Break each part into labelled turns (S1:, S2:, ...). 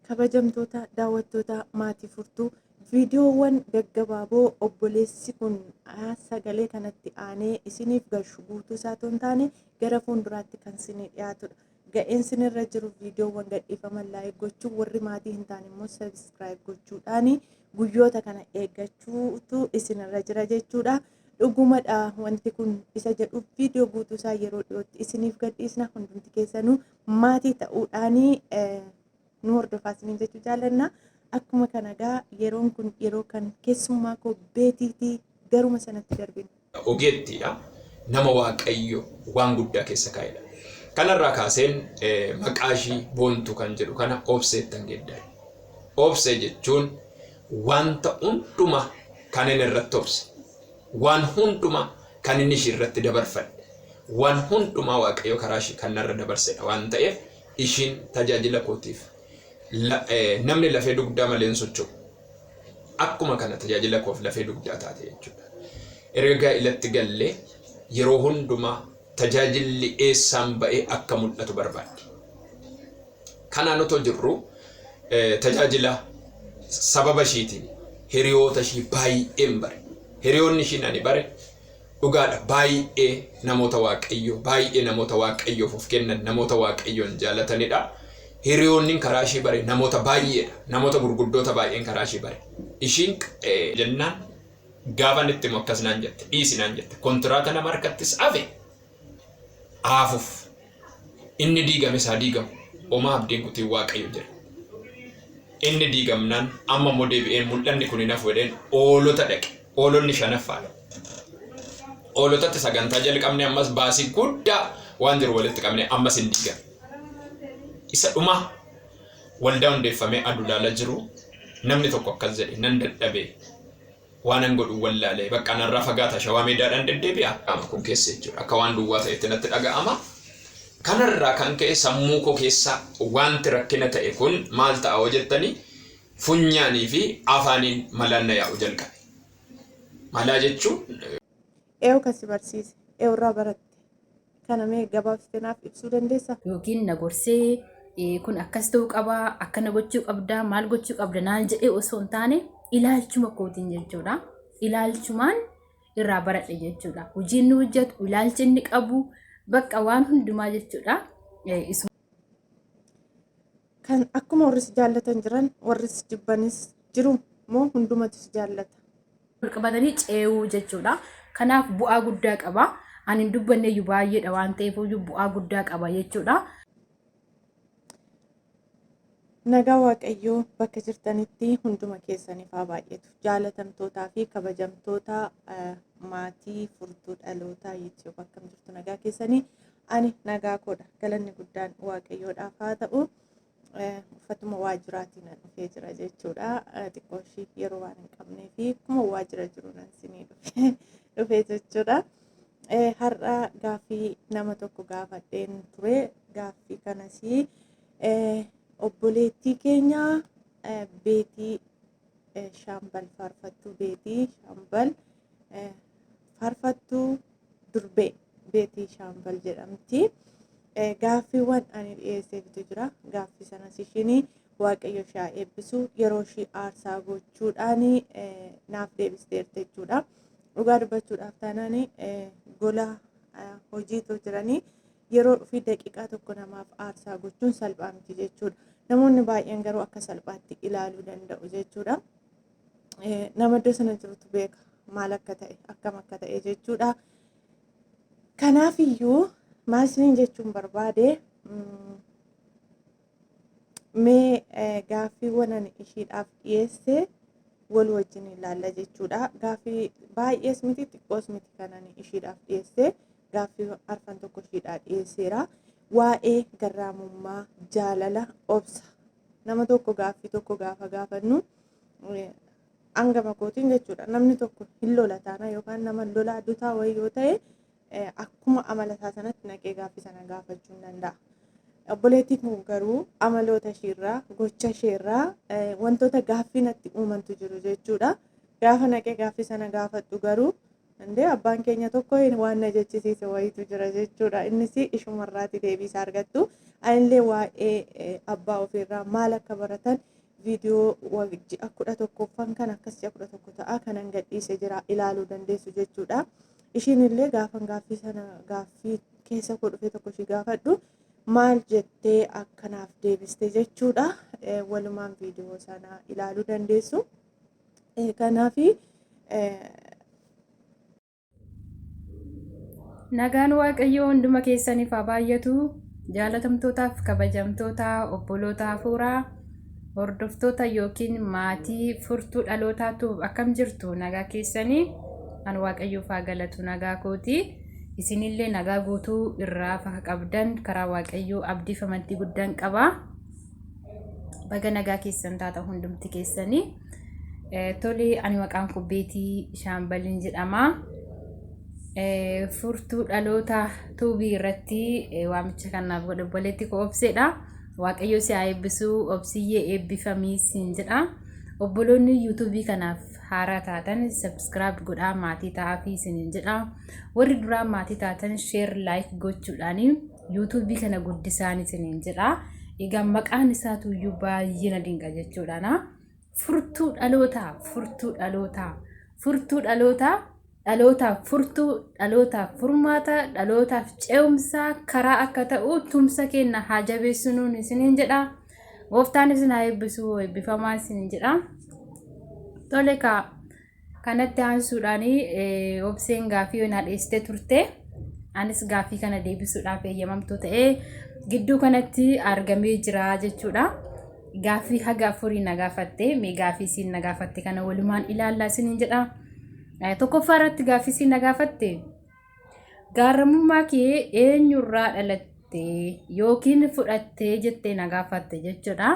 S1: kabajamtoota daawwattoota maatii furtuu viidiyoowwan gaggabaaboo obboleessi kun sagalee kanatti aanee isiniif galchu guutuu isaa ta'uu hin taane gara fuulduraatti kan isinii dhiyaatudha. Ga'een isinirra jiru viidiyoowwan gadhiifaman laayik gochuu, warri maatii hin taane immoo sabiskiraayib gochuudhaan guyyoota kana eeggachuutu isinirra jira jechuudha. Dhugumadha wanti kun isa jedhuuf viidiyoo guutuu isaa yeroo dhiyootti isiniif gadhiisna. Hundumti keessanuu maatii ta'uudhaan nu hordofaa isiniin jechuu jaallanna. Akkuma kanagaa yeroon kun yeroo kan keessummaa koo beetiitii garuma sanatti darbina.
S2: Ogeettiidha. Nama Waaqayyo waan guddaa keessa kaa'edha. Kanarraa kaaseen maqaa ishii boontuu kan jedhu kana obseettan geeddaru. Obsee jechuun wanta hunduma kan inni irratti obse. Waan hunduma kan inni ishii irratti dabarfadhe. Waan hundumaa Waaqayyo karaa ishii kan narra dabarsedha waan ta'eef ishiin tajaajila kootiif namni lafee dugdaa malee hin socho'u. Akkuma kana tajaajila koof lafee dugdaa taate jechuudha. Erga ilatti gallee yeroo hundumaa tajaajilli eessaan ba'ee akka mul'atu barbaaddi. Kanaan otoo jirru tajaajila sababa ishiitiin hiriyoota ishii baay'een bare. Hiriyoonni ishii ani bare dhugaadha baay'ee namoota Waaqayyoo baay'ee namoota Waaqayyoof of kennan namoota Waaqayyoon jaalatanidha. Hiriyoonni karaa ishii bare namoota baay'eedha. Namoota gurguddoota baay'een karaa ishii bare. Ishiin jennaan gaafa itti akkas naan jette dhiisi naan jette kontiraata nama harkattis hafe aafuuf inni diigame isaa diigamu homaa abdiin kutiin Waaqayyo jira. Inni diigamnaan amma immoo deebi'een mul'anni kun hin hafu jedheen oolota dhaqe. Oolonni shanaffaadha. Oolotatti sagantaa jalqabne ammas baasii guddaa waan jiru walitti qabne ammas hin diigame. Isa dhuma waldaa hundeeffamee adulaala jiru namni tokko akkas jedhe nan dadhabee waan an godhu wallaalee bakka narraa fagaata shawaa meedaadhaan deddeebi'a. Qaama kun keessa jechuudha. Akka waan duwwaa ta'etti natti dhaga'ama. Kanarraa kan ka'e sammuu koo keessa wanti rakkina ta'e kun maal ta'a hoo jettanii funyaanii fi afaaniin malaan na yaa'u jalqabe. Malaa jechuun
S1: Eewu kasi barsiise. Eewurraa baratte. Kana mee gabaabsitee naaf ibsuu dandeessaa?
S3: Yookiin na gorsee kun akkas ta'uu qabaa, akkana gochuu qabdaa, maal gochuu qabda naan jedhee osoo hin taane ilaalchuma kootiin jechuudha. Ilaalchumaan irraa baradhe jechuudha. Hojiin nu hojjetu, ilaalcha inni qabu, bakka waan hundumaa jechuudha.
S1: Kan akkuma warri si jaallatan jiran warri si jibbanis jiru moo hundumatu si jaallata?
S3: Qabatanii ce'uu jechuudha. Kanaaf bu'aa guddaa qaba. Ani hin dubbanne iyyuu baay'eedha waan ta'eef bu'aa guddaa qaba jechuudha.
S1: Nagaa Waaqayyoo bakka jirtanitti hunduma keessaniif haa baay'eetu. Jaalatamtootaa fi kabajamtoota maatii furtuu dhalootaa YouTube akkam jirtu nagaa keessanii ani nagaa koodha. Galanni guddaan Waaqayyoodhaaf haa ta'u. Uffatuma waajjiraatiin dhufee jira jechuudha. Xiqqoo ishii yeroo waan hin qabnee fi akkuma waajjira jiru nan isinii dhufee jechuudha. Har'a gaaffii nama tokko gaafadheen ture. Gaaffii kanas obboleettii keenya Beetii Shaambal faarfattuu Beetii Shaambal faarfattuu Durbee Beetii Shaambal jedhamti. Gaaffiiwwan ani dhiyeesseetu jira. Gaaffii sanas ishiin Waaqayyo ishee eebbisu yeroo ishii aarsaa gochuudhaan naaf deebisteerti jechuudha. Dhugaa dubbachuudhaaf taanaan gola hojiitu jiranii yeroo dhufii daqiiqaa tokko namaaf aarsaa gochuun salphaa miti jechuudha. Namoonni baay'een garuu akka salphaatti ilaaluu danda'u jechuudha. Nama iddoo sana jirutu beeka maal akka ta'e akkam akka ta'e jechuudha. Kanaafiyyuu maal isiniin jechuun barbaade mee gaaffiiwwan ani ishiidhaaf dhiyeesse wal wajjin ilaalla jechuudha. Gaaffii baay'ees miti xiqqoos miti kan ani ishiidhaaf dhiyeesse gaaffii arfan tokko ishiidhaa dhiyeesseera. Waa'ee garraamummaa, jaalala, obsa. Nama tokko gaaffii tokko gaafa gaafannu hangama kootiin jechuudha. Namni tokko hin lola taana yookaan nama lolaa dutaa wayii yoo ta'e akkuma amala isaa sanatti naqee gaaffii sana gaafachuu hin danda'a. Obboleettiin kun garuu amaloota isheerraa, gocha isheerraa wantoota gaaffii natti uumantu jiru jechuudha. Gaafa naqee gaaffii sana gaafadhu garuu Indee abbaan keenya tokko waan na jechisiise wayitu jira jechuudha. Innis ishumarraati deebisaa argattu. Anillee waa'ee abbaa ofirraa maal akka baratan viidiyoo ji'a 11ffaan kan akkas ji'a 11 ta'a kanan gadhiise jira ilaaluu dandeessu jechuudha. Ishiinillee gaaffii keessa koo dhufe tokko ishii gaafadhu maal jettee akkanaaf deebiste jechuudha. Walumaan viidiyoo sana ilaaluu dandeessu. Kanaafi
S3: nagaan waaqayyoo hunduma keessaniif haa baay'atu. Jaalatamtootaaf kabajamtoota obboloota hafuuraa hordoftoota yookiin maatii furtuu dhalootaatu akkam jirtu nagaa keessanii an waaqayyoof haa galatu nagaa kooti. Isinillee nagaa guutuu irraa faka qabdan karaa waaqayyoo abdiif amantii guddaan qaba. Baga nagaa keessan taata hundumti keessanii. Tole ani maqaan koo Beetii Shaambaliin jedhama. Furtuu dhaloota tuubii irratti waamicha kanaaf godhe obboleetti koo obseedha. Waaqayyo si haa eebbisu, obsiyyee eebbifamii siin jedha. Obboloonni yuutuubii kanaaf haaraa taatan subscribe godhaa maatii ta'aa fi siin jedha. Warri duraa maatii taatan share like gochuudhaan yuutuubii kana guddisaanii siin jedha. Egaa maqaan isaatu iyyuu baay'ee na dinqa jechuudha. Furtuu dhaloota, furtuu dhaloota, furtuu dhaloota. Dhalootaaf furtuu, dhalootaaf furmaata, dhalootaaf ce'umsaa karaa akka ta'u tumsa kenna haa jabeessinuun isiniin jedha. Gooftaan isin haa eebbisu, eebbifamaa isiniin jedha. Tole kanatti aansuudhaan obseen gaaffii na dhiyeessitee turte. Anis gaaffii kana deebisuudhaaf eeyyamamtuu ta'ee gidduu kanatti argamee jira jechuudha. Gaaffii haga afurii na gaafatte, mee gaaffii isiin na gaafatte kana walumaan ilaallaa isiniin jedha. Tokkoffaa irratti gaaffii isiin na gaafatte gaaramummaa kee eenyurraa dhalatte yookiin fudhatte jettee na gaafatte jechuudha.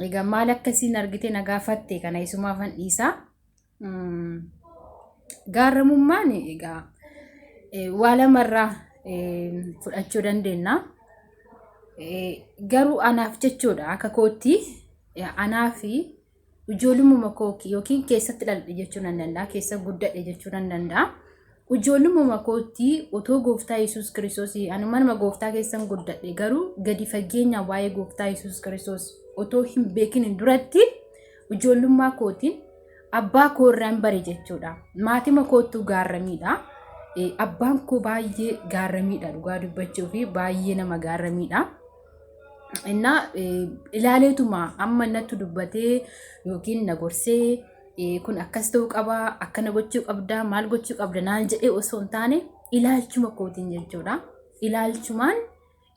S3: Egaa maal akkasiin argite na gaafatte kana isumaafan dhiisa. Gaaramummaan egaa waa lamarraa fudhachuu dandeenya. Garuu anaaf jechuudha akka kootti anaafi ijoollummaa koo yookiin keessatti dhaladhe jechuu nan danda'a, keessa guddadhe jechuu nan danda'a. Ijoollummaa kootti otoo Gooftaa Yesuus Kiristoos anuma Gooftaa keessan guddadhe garuu gadi fageenyaan waa'ee Gooftaa Yesuus Kiristoos otoo hin beekin duratti ijoollummaa kootiin abbaa koo irraan bare jechuudha. Maatima koottu gaarramiidha. Abbaan koo baay'ee gaarramiidha dhugaa dubbachuu fi baay'ee nama gaarramiidha. Inna ilaaleetuma amma natti dubbatee yookiin na gorsee kun akkas ta'uu qaba, akkana gochuu qabda, maal gochuu qabda naan jedhee osoo hin taane ilaalchuma kootiin jechuudha. Ilaalchumaan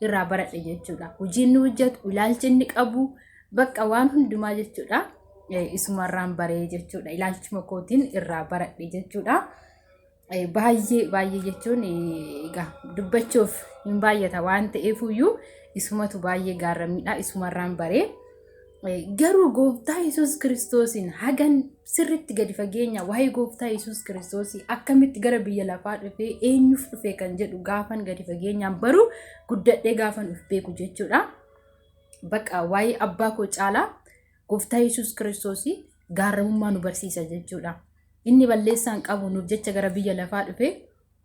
S3: irraa baradhe jechuudha. Hojiin nu hojjetu, ilaalchi inni qabu, bakka waan hundumaa jechuudha. Isumarraan baree jechuudha. Ilaalchuma kootiin irraa baradhe jechuudha. Baay'ee jechuun egaa dubbachuuf hin baay'ata waan ta'eefuyyuu isumatu baay'ee gaarramiidha. Isumarraan baree garuu Gooftaa Yesuus Kiristoosiin hagan sirriitti gadi fageenya waa'ee Gooftaa Yesuus Kiristoosii akkamitti gara biyya lafaa dhufee eenyuuf dhufee kan jedhu gaafan gadi fageenyaan baru guddadhee gaafan uf beeku jechuudha. Bakka waa'ee abbaa koo caalaa Gooftaa Yesuus Kiristoosii gaarramummaa nu barsiisa jechuudha. Inni balleessaan qabu nuuf jecha gara biyya lafaa dhufee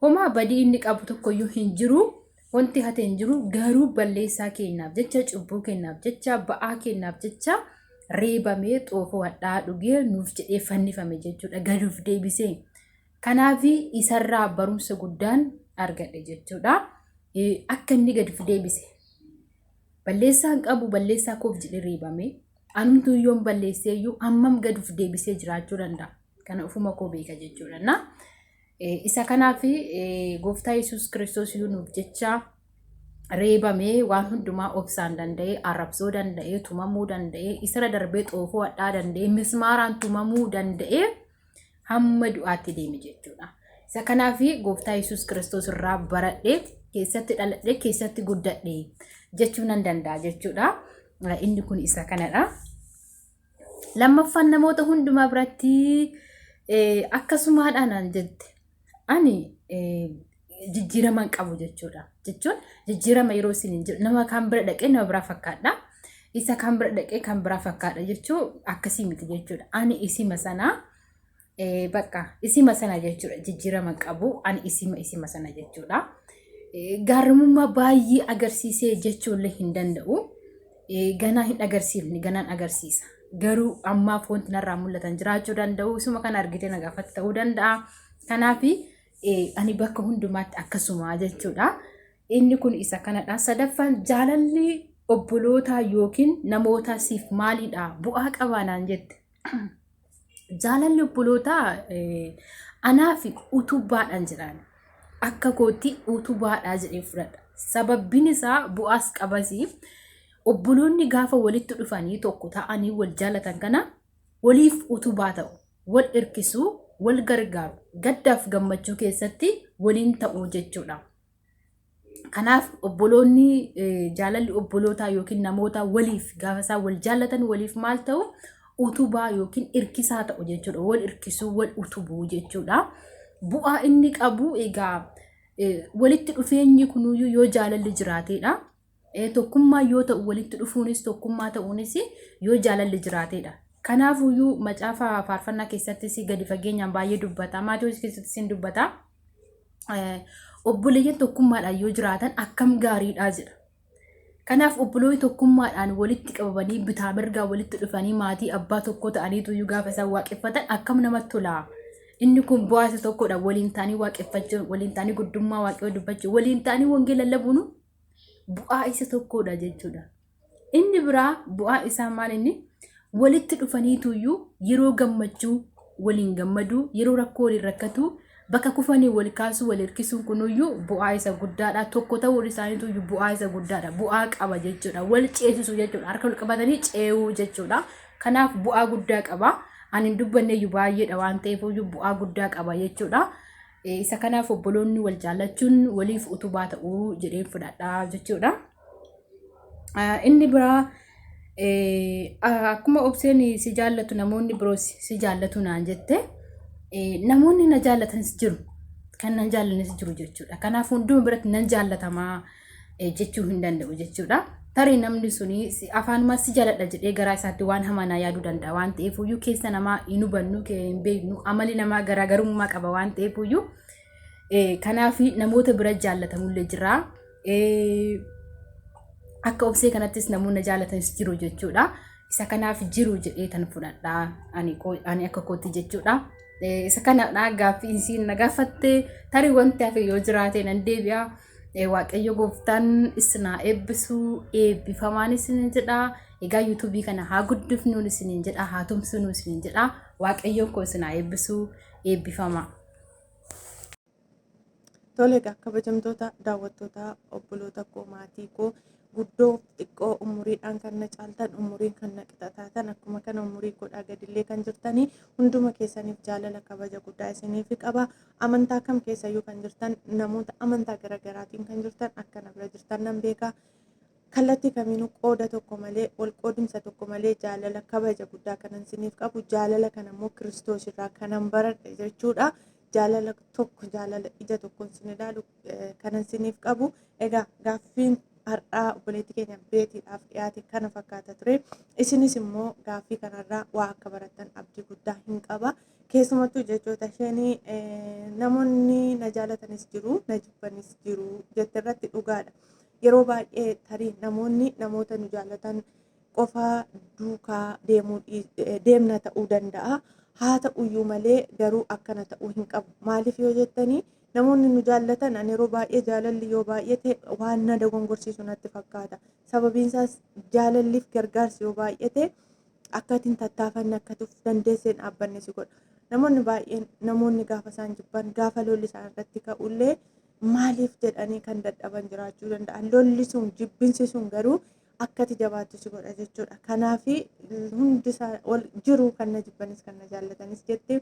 S3: homaa badii inni qabu tokkoyyuu hin jiru. Wanti hate hin jiru garuu balleessaa kennaaf jecha cubbuu kennaaf jecha ba'aa kennaaf jecha reebamee xoofoo hadhaa dhugee nuuf jedhee fannifame jechuudha. Gaduuf deebisee kanaaf isarraa barumsa guddaan argadhe jechuudha. Akka inni gaduuf deebise balleessaan qabu balleessaa koof jedhee reebame anumtuu yoon balleesseeyyuu hammam gaduuf deebisee jiraachuu danda'a. Kana ufuma koo beeka jechuudha. Isa kanaaf Gooftaa Yesuus Kiristoos nuuf jecha reebamee waan hundumaa obsaan danda'ee arrabsoo danda'ee tumamuu danda'ee isarra darbee xoofoo hadhaa danda'ee mismaaraan tumamuu danda'ee hamma du'aatti deeme jechuudha. Isa kanaaf Gooftaa Yesuus Kiristoos irraa baradhee keessatti dhaladhee keessatti guddadhee jechuu nan danda'a jechuudha. Inni kun isa kanadha. Lammaffaan namoota hundumaa biratti akkasumaadhaan jette ani jijjiiraman qabu jechuudha. Jechuun jijjiirama yeroo isin jiru nama kan bira dhaqee nama biraa fakkaadha. Isa kan bira dhaqee kan biraa fakkaadha jechuun akkasii miti jechuudha. Ani isima sanaa bakka isima sana jechuudha jijjiirama qabu ani isima sana jechuudha. Gaarummaa baay'ee agarsiisee jechuullee hin danda'u. Ganaa hin agarsiifne ganaan agarsiisa. Garuu ammaaf wanti narraa mul'atan jiraachuu danda'u. Isuma kana argitee na gaafatti ta'uu danda'a. Kanaaf ani bakka hundumaatti akkasuma jechuudha. Inni kun isa kanadha. Sadaffaan jaalalli obboloota yookiin namoota siif maalidha bu'aa qabaanaan jette. Jaalalli obboloota anaaf utubaadhaan jedhaan. Akka kootti utubaadhaa jedhee fudhadha. Sababbiin isaa bu'aas qabasiif obboloonni gaafa walitti dhufanii tokko ta'anii wal jaalatan kana waliif utubaa ta'u, wal hirkisuu, wal gargaaru, gaddaaf gammachuu keessatti waliin ta'uu jechuudha. Kanaaf obboloonni jaalalli obbolootaa yookiin namoota waliif gaafa isaan wal jaallatan waliif maal ta'u utubaa yookiin hirkisaa ta'u jechuudha. Wal hirkisuu, wal utubuu jechuudha. Bu'aa inni qabu egaa walitti dhufeenyi kunuyyuu yoo jaalalli jiraateedha. Tokkummaa yoo ta'u walitti dhufuunis tokkummaa ta'uunis yoo jaalalli jiraateedha. Kanaafuyyuu macaafa faarfannaa keessattis gadi fageenyaan baay'ee dubbata. Maatiyoos keessattis hin dubbata. Obboleeyyan tokkummaadhaan yoo jiraatan akkam gaariidha jedha. Kanaaf obboloonni tokkummaadhaan walitti qabamanii bitaa mirgaa walitti dhufanii maatii abbaa tokko ta'aniituyyuu gaafa isaan waaqeffatan akkam namatti tola. Inni kun bu'aa isa tokkodha. Waliin ta'anii waaqeffachuun, waliin ta'anii guddummaa waaqayyoo dubbachuun, waliin ta'anii wangeela lallabuun bu'aa isa tokkodha jechuudha. Inni biraa bu'aa isaa maal inni walitti dhufaniituyyuu yeroo gammachuu waliin gammaduu, yeroo rakkoo waliin rakkatu, bakka kufanii wal kaasuu, wal hirkisuun kunuyyuu bu'aa isa guddaadha. Tokko ta'uun isaaniituyyuu bu'aa isa guddaadha. Bu'aa qaba jechuudha. Wal ceesisuu jechuudha. Harka wal qabatanii ce'uu jechuudha. Kanaaf bu'aa guddaa qaba. Ani dubbanneeyyuu baay'eedha waan ta'eef bu'aa guddaa qaba jechuudha. Isa kanaaf obboloonni wal jaallachuun waliif utubaa ta'uu jedheen fudhadha jechuudha. Inni biraa akkuma obseen si jaallatu namoonni biroos si jaallatu naan jette namoonni na jaallatanis jiru kan nan jaallanis jiru jechuudha. Kanaaf hunduma biratti nan jaallatamaa jechuu hin danda'u jechuudha. Tarii namni suni afaanumaa si jaaladha jedhee garaa isaatti waan hamaa yaaduu danda'a waan ta'eef keessa namaa hin hubannu hin beeknu amali namaa garaagarummaa qaba waan ta'eef kanaaf namoota bira jaallatamullee jira. Akka obsee kanattis namoonni jaallatanis jiru jechuudha. Isa kanaaf jiru jedhee tan fudhadha ani akka kootti jechuudha. Isa kanadha gaaffii isiin na gaafatte tarii wanti hafe yoo jiraate nan deebi'a. Waaqayyo gooftaan isinaa eebbisuu eebbifamaan isiniin jedha. Egaa yuutuubii kana haa guddifnuun isiniin jedha, haa tumsuun isiniin jedha. Waaqayyo koo isinaa eebbisuu eebbifamaa.
S1: Tole egaa kabajamtoota daawwattoota obboloota koo maatii koo guddoo xiqqoo umuriidhaan kan na caaltan umuriin kan na qixataatan akkuma kana umurii godhaa gadillee kan jirtanii hunduma keessaniif jaalala kabaja guddaa isiniif qaba. Amantaa kam keessayyuu kan jirtan namoota amantaa garaagaraatiin kan jirtan akka na bira jirtan nan beeka. Kallattii kamiinuu qooda tokko malee wal qoodumsa tokko malee jaalala kabaja guddaa kanan isiniif qabu. Jaalala kana immoo Kiristoos irraa kanan baradhe jechuudha. Jaalala tokko jaalala ija tokkoon isin ilaalu kanan isiniif qabu. Egaa gaaffiin har'aa obboleettii keenya beetiidhaaf dhiyaate kana fakkaata ture. Isinis immoo gaaffii kanarraa waa akka barattan abdii guddaa hin qaba. Keessumattuu jechoota isheenii namoonni na jaalatanis jiru, na jibbanis jiru jette irratti dhugaadha. Yeroo baay'ee tarii namoonni namoota nu jaalatan qofa duukaa deemna ta'uu danda'a. Haa ta'uyyuu malee garuu akkana ta'uu hin qabu. Maaliif yoo jettanii namoonni nu jaallatan ani yeroo baay'ee jaalalli yoo baay'ate waan na dogongorsiisu natti fakkaata. Sababiin isaas jaalalliif gargaarsi yoo baay'ate akka ittiin tattaafanne akka tuuf dandeesseen dhaabbanne si godha. Namoonni baay'een namoonni gaafa isaan jibban gaafa lolli isaan irratti ka'ullee maaliif jedhanii kan dadhaban jiraachuu danda'an. Lolli sun jibbinsi sun garuu akka itti jabaattu si godha jechuudha. Kanaaf hundi isaa jiru kan na jibbanis kan na jaallatanis jettee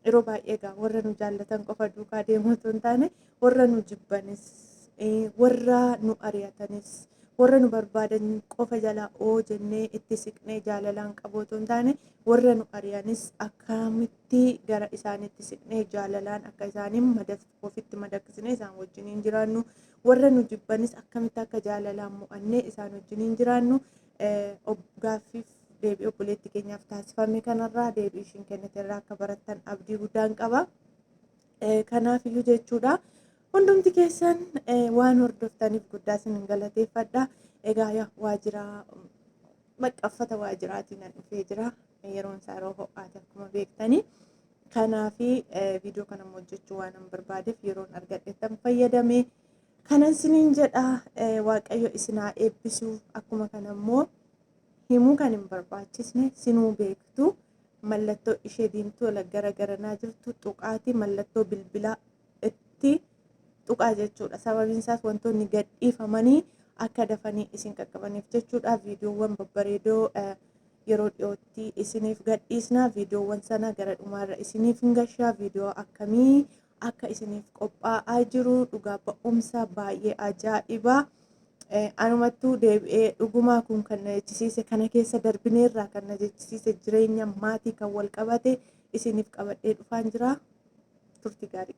S1: yeroo baay'ee egaa warra nu jaallatan qofa duukaa deemuu osoo hin taane warra nu jibbanis warra nu ari'atanis warra nu barbaadan qofa jalaa oo jennee itti siqnee jaalalaan qabu osoo hin taane warra nu ari'anis akkamitti gara isaaniitti siqnee jaalalaan akka isaaniin ofitti madaksine isaan wajjiniin jiraannu warra nu jibbanis akkamitti akka jaalalaan mo'annee isaan wajjiniin jiraannu gaaffiif deebii obboleettii keenyaaf taasifame kanarraa deebii ishiin kenniterraa akka barattan abdii guddaan qaba. Kanaafiyyuu jechuudha hundumti keessan waan hordoftaniif guddaa isin galateeffadha. Egaa waajjira maqqaffata waajjiraatiin nan dhufee jira. Yeroon isaa yeroo ho'aati akkuma beektanii. Kanaafi viidiyoo kana hojjechuu waan an barbaadeef yeroon argadheettan fayyadame. Kanan isiniin jedha Waaqayyo isin haa eebbisu. Akkuma kanammoo himuu kan hin barbaachisne sinuu beektu. Mallattoo ishee diimtuu gara garanaa jirtu tuqaati mallattoo bilbilaa itti tuqaa jechuudha. Sababiin isaas wantoonni gadhiifamanii akka dafanii isin qaqqabaniif jechuudha. Viidiyoowwan babbareedoo yeroo dhiyootti isiniif gadhiisna. Viidiyoowwan sana gara dhumaarra isiniif hin gashaa. Viidiyoo akkamii akka isiniif qophaa'aa jiru dhugaa ba'umsa baay'ee ajaa'iba. Anumattuu deebi'ee dhugumaa kun kan na jechisiise kana keessa darbineerraa kan na jechisiise jireenya maatii kan wal qabate isiniif qabadhee dhufaan jira. Turtii gaarii.